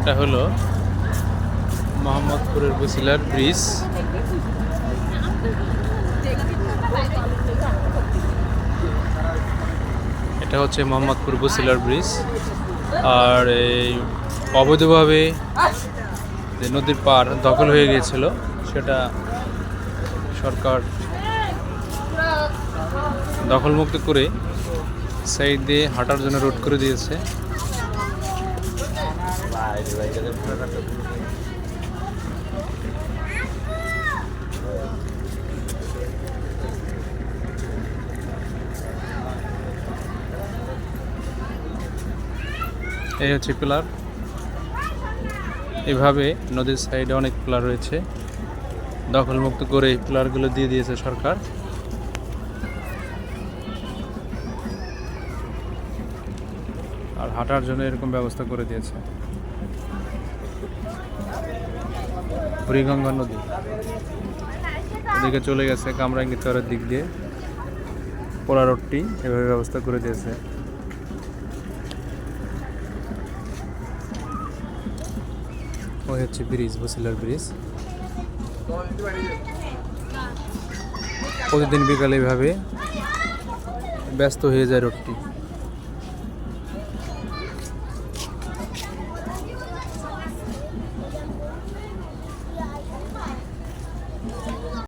এটা হলো মোহাম্মদপুরের বসিলার ব্রিজ। এটা হচ্ছে মোহাম্মদপুর বসিলার ব্রিজ। আর এই অবৈধভাবে যে নদীর পার দখল হয়ে গিয়েছিল সেটা সরকার দখলমুক্ত করে সাইড দিয়ে হাঁটার জন্য রোড করে দিয়েছে। এই হচ্ছে পিলার। এভাবে নদীর সাইডে অনেক পিলার রয়েছে, দখলমুক্ত করে এই পিলারগুলো দিয়ে দিয়েছে সরকার। আর হাঁটার জন্য এরকম ব্যবস্থা করে দিয়েছে। বুড়িগঙ্গা নদী ওদিকে চলে গেছে কামরাঙ্গীরচরের দিক দিয়ে, পোড়া রোডটি এভাবে ব্যবস্থা করে দিয়েছে। ওই হচ্ছে ব্রিজ, বসিলার ব্রিজ। প্রতিদিন বিকালে এভাবে ব্যস্ত হয়ে যায় রোডটি।